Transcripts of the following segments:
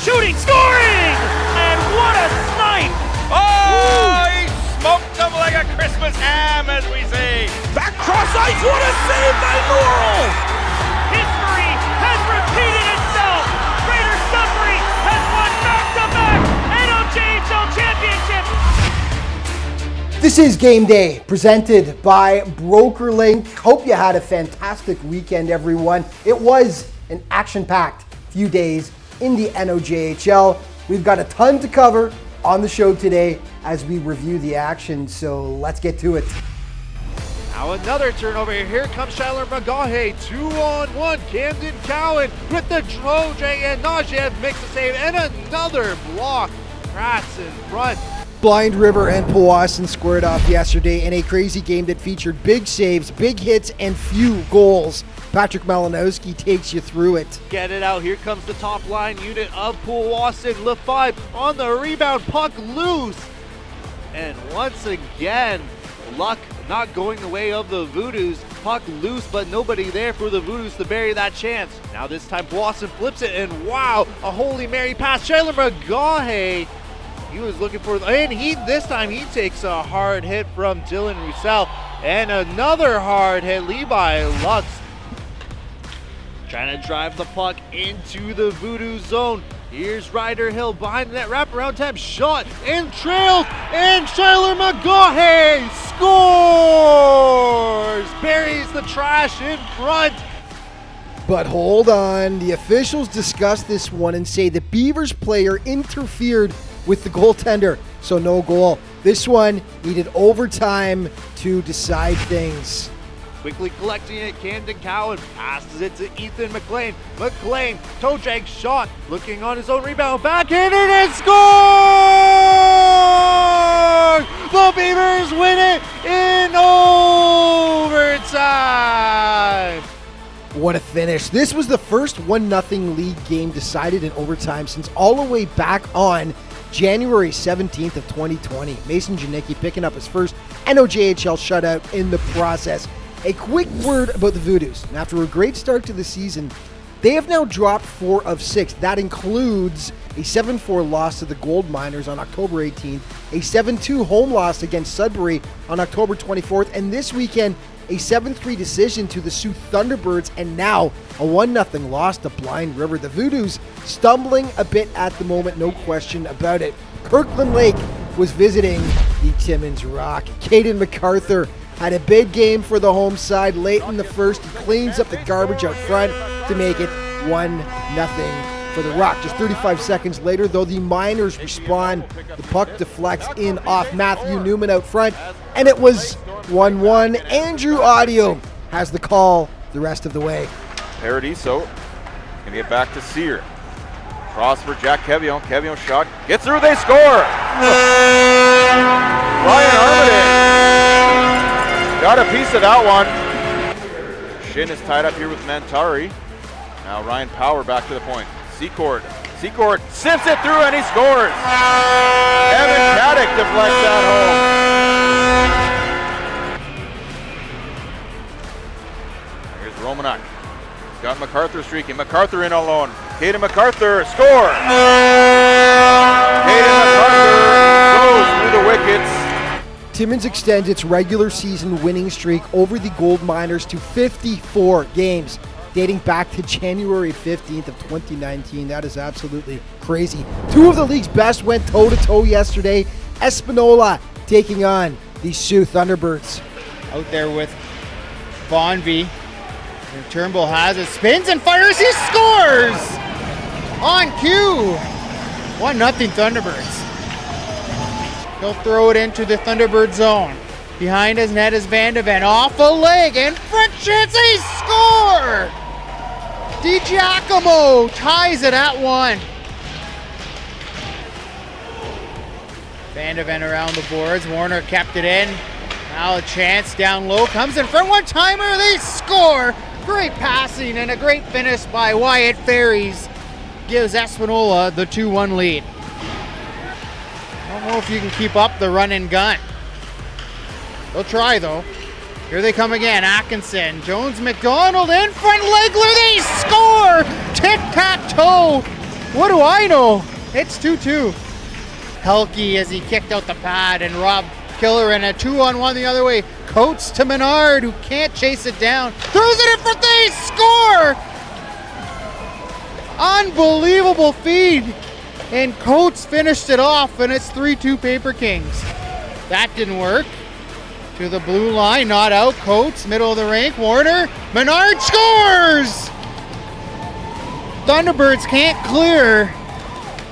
shooting, scoring! And what a snipe! Oh, he smoked him like a Christmas ham, as we say. Back cross ice, what a save by Laurel! History has repeated itself! Greater Sudbury has won back-to-back NOJHL championships! This is Game Day, presented by BrokerLink. Hope you had a fantastic weekend, everyone. It was an action-packed few days in the NOJHL. We've got a ton to cover on the show today as we review the action, so let's get to it. Now another turnover. Here comes Skylar McGaughy. 2-on-1. Camden Cowan with the NOJHL, and NOJHL makes the save, and another block. Rats in front. Blind River and Powassan squared off yesterday in a crazy game that featured big saves, big hits, and few goals. Patrick Malinowski takes you through it. Get it out. Here comes the top line unit of Powassan. Lefebvre on the rebound. Puck loose. And once again, luck not going the way of the Voodoos. Puck loose, but nobody there for the Voodoos to bury that chance. Now this time Powassan flips it, and wow, a Holy Mary pass. Skylar McGaughy. He was looking for, and this time he takes a hard hit from Dylan Roussel, and another hard hit. Levi Lux trying to drive the puck into the Voodoo zone. Here's Ryder Hill behind the net, wraparound tap shot, and trails, and Skylar McGaughy scores! Buries the trash in front. But hold on, the officials discussed this one and say the Beavers player interfered with the goaltender, so no goal. This one needed overtime to decide things. Quickly collecting it, Camden Cowan passes it to Ethan McLean. McLean, toe drag shot, looking on his own rebound, backhanded and scores! The Beavers win it in overtime! What a finish. This was the first 1-0 league game decided in overtime since all the way back on January 17th of 2020. Mason Janicki picking up his first NOJHL shutout in the process. A quick word about the Voodoos. After a great start to the season, they have now dropped 4 of 6. That includes a 7-4 loss to the Gold Miners on October 18th, a 7-2 home loss against Sudbury on October 24th, and this weekend, a 7-3 decision to the Sioux Thunderbirds, and now a 1-0 loss to Blind River. The Voodoos stumbling a bit at the moment, no question about it. Kirkland Lake was visiting the Timmins Rock. Caden MacArthur had a big game for the home side late in the first. He cleans up the garbage out front to make it 1-0 for the Rock. Just 35 seconds later, though, the Miners respond. The puck deflects in off Matthew Newman out front, and it was 1-1. Andrew Audio has the call the rest of the way. Paradiso gonna get back to Sear. Cross for Jack Kevion. Kevion shot. Gets through, they score! Ryan Armitage got a piece of that one. Shin is tied up here with Mantari. Now Ryan Power back to the point. Secord sifts it through and he scores! Evan Caddick deflects that home. Here's Romanek. He's got MacArthur streaking. MacArthur in alone. Caden MacArthur scores! Caden MacArthur goes through the wickets. Timmins extends its regular season winning streak over the Gold Miners to 54 games, dating back to January 15th of 2019. That is absolutely crazy. 2 of the league's best went toe-to-toe yesterday. Espanola taking on the Sioux Thunderbirds. Out there with Bonvie. Turnbull has it, spins and fires, he scores! On cue! 1-0 Thunderbirds. He'll throw it into the Thunderbird zone. Behind his net is Van de Ven, off a leg, and front chance, he score! DiGiacomo ties it at 1. Van de Ven around the boards, Warner kept it in. Now a chance down low, comes in front, one-timer, they score! Great passing and a great finish by Wyatt Ferries. Gives Espanola the 2-1 lead. I don't know if you can keep up the run and gun. They'll try though. Here they come again, Atkinson, Jones, McDonald in front, Legler, they score! Tic-tac-toe! What do I know? It's 2-2. Helke as he kicked out the pad, and Rob Killer in a 2-on-1 the other way. Coates to Menard, who can't chase it down. Throws it in for three. Score! Unbelievable feed. And Coates finished it off, and it's 3-2 Paper Kings. That didn't work. To the blue line, not out. Coates, middle of the rink. Warner. Menard scores! Thunderbirds can't clear.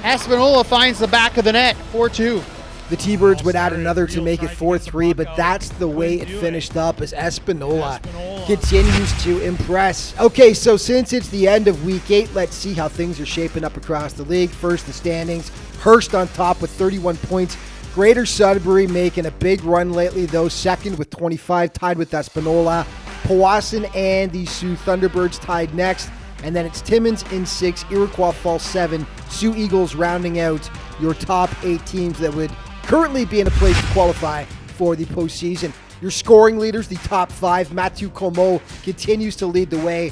Espinola finds the back of the net. 4-2. The T-Birds would add another to make it 4-3, but that's the way it finished up as Espinola continues to impress. Okay, so since it's the end of week 8, let's see how things are shaping up across the league. First, the standings. Hearst on top with 31 points. Greater Sudbury making a big run lately, though. Second with 25, tied with Espinola. Powassan and the Sioux Thunderbirds tied next. And then it's Timmins in 6, Iroquois Falls 7, Sioux Eagles rounding out your top 8 teams that would currently be in a place to qualify for the postseason. Your scoring leaders, the top 5, Matthew Comeau continues to lead the way.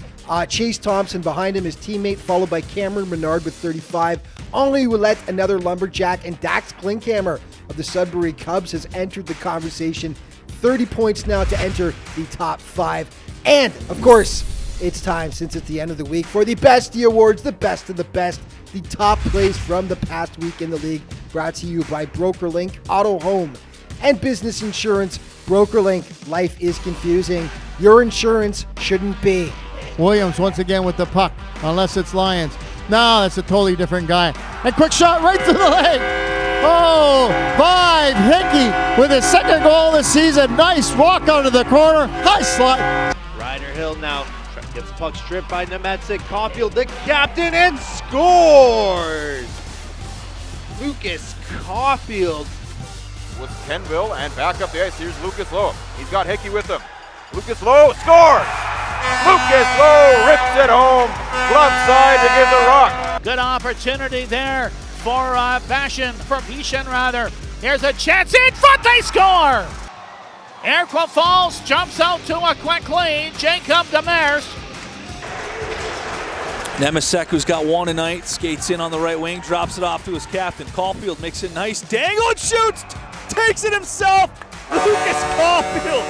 Chase Thompson behind him, his teammate, followed by Cameron Menard with 35. Henri Ouellette, another Lumberjack, and Dax Klinkhammer of the Sudbury Cubs has entered the conversation. 30 points now to enter the top 5. And, of course, it's time, since it's the end of the week, for the Bestie Awards, the best of the best, the top plays from the past week in the league, brought to you by BrokerLink Auto, Home, and Business Insurance. BrokerLink, life is confusing. Your insurance shouldn't be. Williams once again with the puck, unless it's Lions. No, that's a totally different guy. And quick shot right to the leg. Oh, 5, Hickey with his second goal of the season. Nice walk out of the corner. High slot. Ryder Hill now gets the puck stripped by Nemetsik. Caulfield, the captain, and scores! Lucas Caulfield. With Kenville and back up the ice. Here's Lucas Lowe. He's got Hickey with him. Lucas Lowe scores! Lucas Lowe rips it home. Glove side to give the rock. Good opportunity there for Bishan rather. Here's a chance in front, they score! Iroquois Falls jumps out to a quick lead. Jacob Demers. Nemetsik, who's got one tonight, skates in on the right wing, drops it off to his captain. Caulfield makes it nice. Dangle and shoots! Takes it himself! Lucas Caulfield!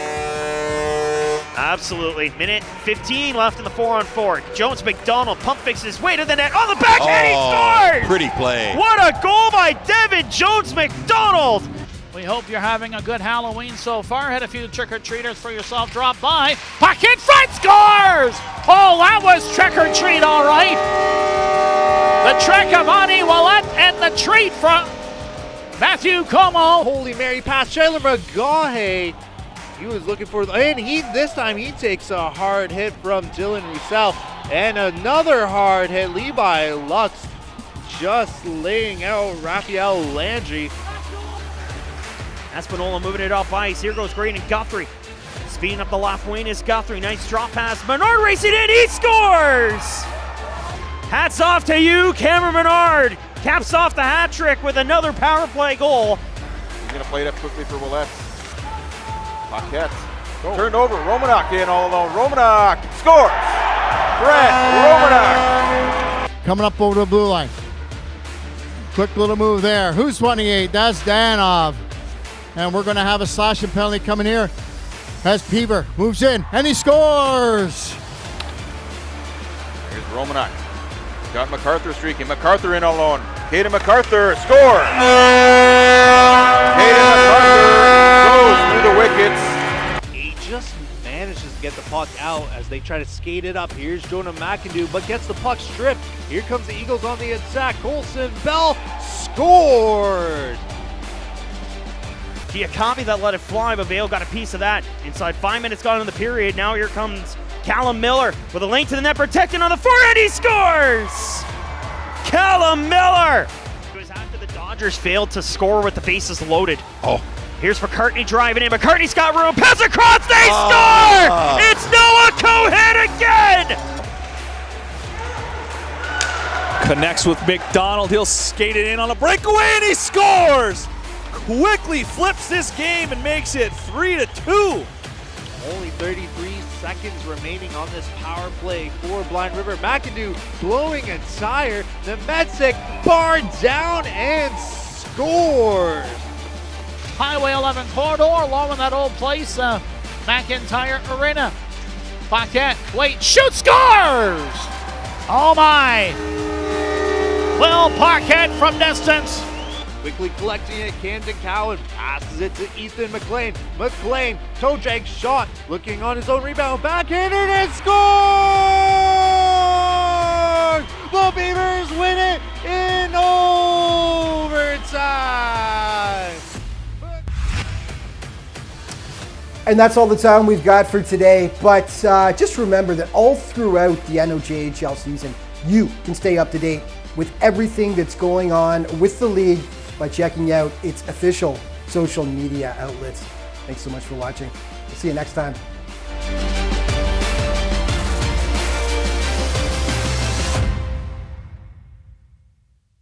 Absolutely. Minute 15 left in the 4-on-4. Jones McDonald pump fixes his way to the net. On the backhand, he scores! Pretty play. What a goal by Devin Jones McDonald! We hope you're having a good Halloween so far. Had a few trick-or-treaters for yourself drop by. Puck in front, scores! Oh, that was trick-or-treat, all right. The trick of Henri Ouellette and the treat from Matthew Comeau. Holy Mary pass, Chandler McGaughy. He was looking for, and this time he takes a hard hit from Dylan Roussel. And another hard hit, Levi Lux just laying out Raphael Landry. Espinola moving it off ice. Here goes Green and Guthrie. Speeding up the left wing is Guthrie. Nice drop pass. Menard racing in. He scores! Hats off to you, Cameron Menard. Caps off the hat trick with another power play goal. He's going to play it up quickly for Ouellette. Paquette. Turned over. Romanak in all alone. Romanak scores! Brett Romanak. Coming up over the blue line. Quick little move there. Who's 28? That's Danov. And we're going to have a slashing penalty coming here as Peever moves in and he scores. Here's Romanak. Got MacArthur streaking. MacArthur in alone. Caden MacArthur scores. Caden MacArthur goes through the wickets. He just manages to get the puck out as they try to skate it up. Here's Jonah McIndoe, but gets the puck stripped. Here comes the Eagles on the attack. Colson Bell scores. Giacomi that let it fly, but Vale got a piece of that. Inside 5 minutes gone in the period. Now here comes Callum Miller with a link to the net, protecting on the forehand. He scores! Callum Miller! It was after the Dodgers failed to score with the bases loaded. Oh. Here's McCartney driving in. McCartney's got room. Pass across. They score! It's Noah Cohen again! Connects with McDonald. He'll skate it in on a breakaway and he scores! Quickly flips this game and makes it 3-2. Only 33 seconds remaining on this power play for Blind River. McAdoo blowing a tire. The Metsic bar down and scores. Highway 11 corridor, along with that old place, McIntyre Arena. Paquette, wait, shoot, scores! Oh my! Will Paquette from distance. Quickly collecting it, Camden Cowan passes it to Ethan McLean. McLean, toe drag shot, looking on his own rebound, backhanded and scores! The Beavers win it in overtime! And that's all the time we've got for today. But just remember that all throughout the NOJHL season, you can stay up to date with everything that's going on with the league by checking out its official social media outlets. Thanks so much for watching. We'll see you next time.